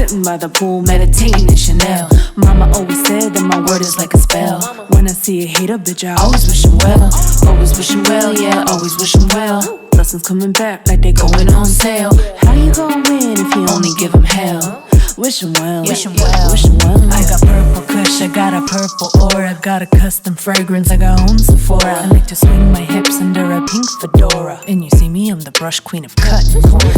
Sitting by the pool, meditating in Chanel. Mama always said that my word is like a spell. When I see a hater, bitch, I always wish him well. Always wish him well, yeah, always wish him well. Blessings coming back like they going on sale. How you gon' win if you only give him hell? Wish him well, wish him well, wish him well. I got purple kush, I got a purple aura. Got a custom fragrance, I got own Sephora. I like to swing my hips under a pink fedora. And you see me, I'm the brush queen of cut.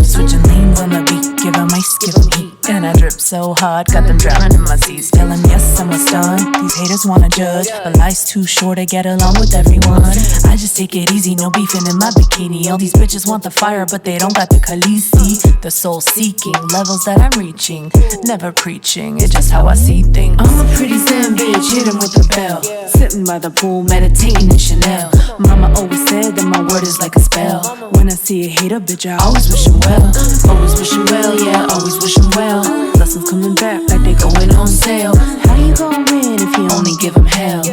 Switching lanes on the beat, give 'em ice, give 'em heat. And I drip so hard, got them drowning in my seas. Tell 'em yes, I'm a stun. These haters wanna judge, but life's too short to get along with everyone. I just take it easy, no beefing in my bikini. All these bitches want the fire, but they don't got the khaleesi. The soul seeking, levels that I'm reaching. Never preaching, it's just how I see things. I'm a pretty Zen bitch, hit him with a bell. Sitting by the pool, meditating in Chanel. Mama always said that my word is like a spell. When I see a hater, bitch, I always wish him well. Always wish him well, yeah, always wish him well. Blessings coming back like they going on sale. How you gon' win if you only give him hell?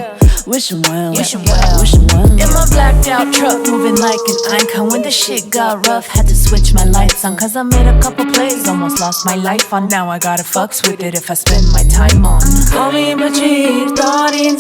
Wish him well, wish him well, wish him well. In my blacked out truck, moving like an icon. When the shit got rough, had to switch my lights on. Cause I made a couple plays, almost lost my life on. Now I gotta fucks with it if I spend my time on. Call me bachir, darin.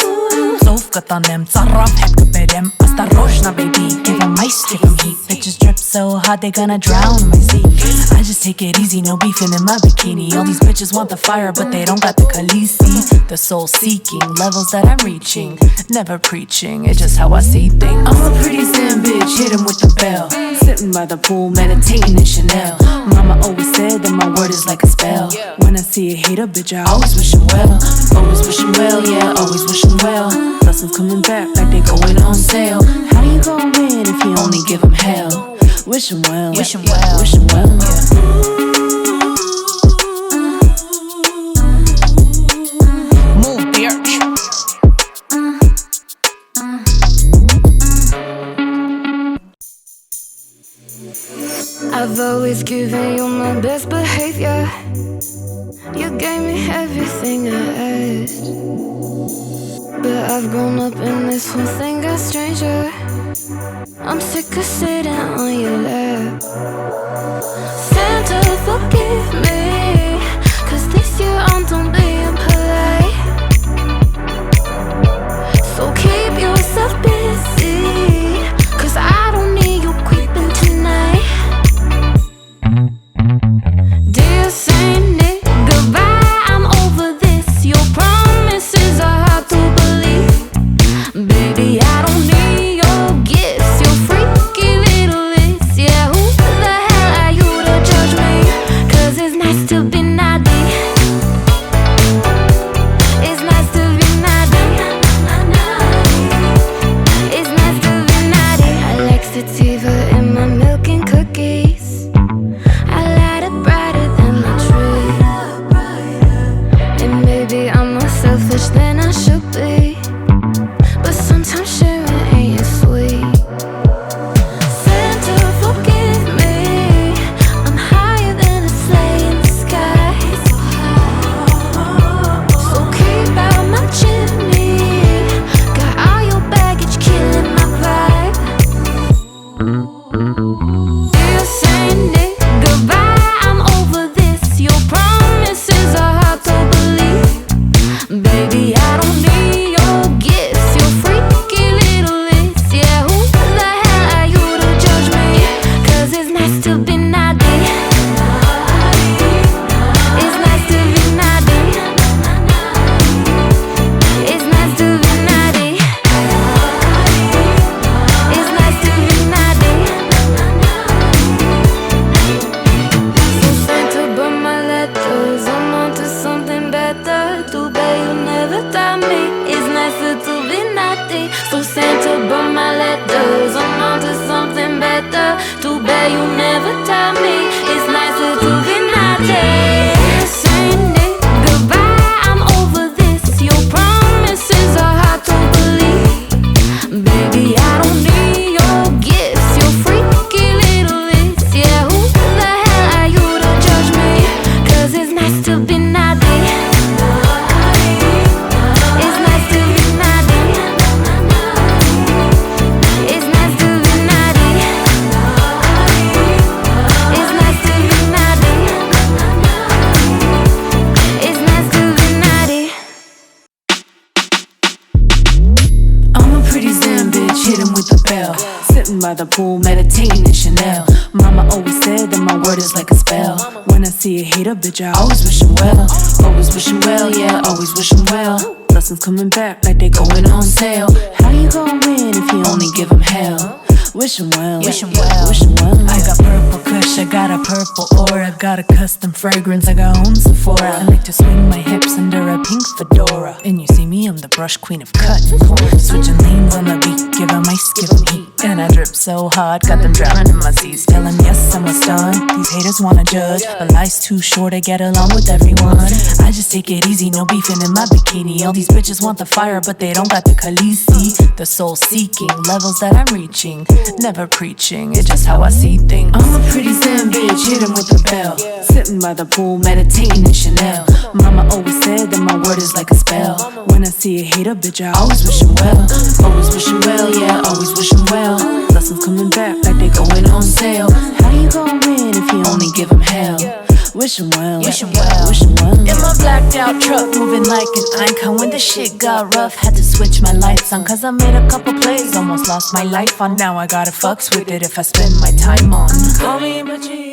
Sof katanem, tsarraf, hep kapedem. Осторожно, baby, give 'em ice, give 'em heat. Bitches drip so hard, they gonna drown my seat. I just take it easy, no beefing in my bikini. All these bitches want the fire, but they don't got the khaleesi. The soul seeking, levels that I'm reaching. Never preaching, it's just how I see things. I'm a pretty Zen bitch, hit him with the bell. Sitting by the pool, meditating in Chanel. Mama always said that my word is like a spell. When I see a hater, bitch, I always wish him well. Always wish him well, yeah, always wish him well. Blessings coming back like they going on sale. How you gon' win if you only give him hell? Wish him well, wish him well, wish him well, yeah. Move, bitch. I've always given you my best behavior. You gave me everything I asked. But I've grown up and this whole thing got stranger. I'm sick of sitting on your lap. Santa, forgive me, cause this year I'm done being polite. So keep yourself busy, cause I don't need you creeping tonight. Dear Saint Nick, goodbye, I'm over this. Your promises are hard to believe. Baby, I don't need your gifts, your freaky little lips. Yeah, who the hell are you to judge me? Cause it's nice to be naughty. It's nice to be naughty. It's nice to be naughty. I like sativa in my milk and cookies. I light it brighter than my tree. And maybe I'm more selfish than I should be, but sometimes sharing ain't as sweet. Santa, forgive me, I'm higher than a sleigh in the sky. So keep out my chimney, got all your baggage killing my vibe. Dear Saint Nick, goodbye, I'm over this. Your promises are hard to believe. Baby, I don't need your gifts, your freaky little lips. Yeah, who the hell are you to judge me? Cause it's nice to be naughty. It's nice to be naughty. It's nice to be naughty. It's nice to be naughty. So Santa, burn my letters, I'm on to something better. Too bad you never taught me it's nicer to be naughty. So Santa, burn my letters, I'm on to something better. Too bad you never taught me it's nicer to be naughty. Saint Nick, goodbye, I'm over this. Your promises are hard to believe. Baby, I don't need your gifts, your freaky little lips. Yeah, who the hell are you to judge me? Cause it's nice to be naughty. It's nice to be naughty. It's nice to be naughty. by the pool, meditating in Chanel. Mama always said that my word is like a spell. When I see a hater, bitch, I always wish him well. Always wish him well, yeah, always wish him well. Blessings coming back like they going on sale. How you gon' win if you only give him hell? Wish him well, wish him well, wish him well. I got purple kush, I got a purple aura. Got a custom fragrance, I got own Sephora. I like to swing my hips under a pink fedora. And you see me, I'm the brush queen of cut. Switching lanes on the beat, give 'em ice, give 'em heat. And I drip so hard, got them drowning in my seas. Tell 'em yes, I'm a star. These haters wanna judge, but life's too short to get along with everyone. I just take it easy, no beefing in my bikini. All these bitches want the fire, but they don't got the khaleesi. The soul seeking, levels that I'm reaching. Never preaching, it's just how I see things. I'm a pretty Zen bitch, hit him with a bell. Sitting by the pool, meditating in Chanel. Mama always said that my word is like a spell. When I see a hater, bitch, I always wish him well. Always wish him well, yeah, always wish him well. Blessings coming back like they going on sale. How you gon' win if you only give him hell? Wish him well, wish him well, wish him well. In my blacked out truck, moving like an icon. When the shit got rough, had to switch my lights on. Cause I made a couple plays, almost lost my life on. Now I gotta fucks with it if I spend my time on. Call me, but you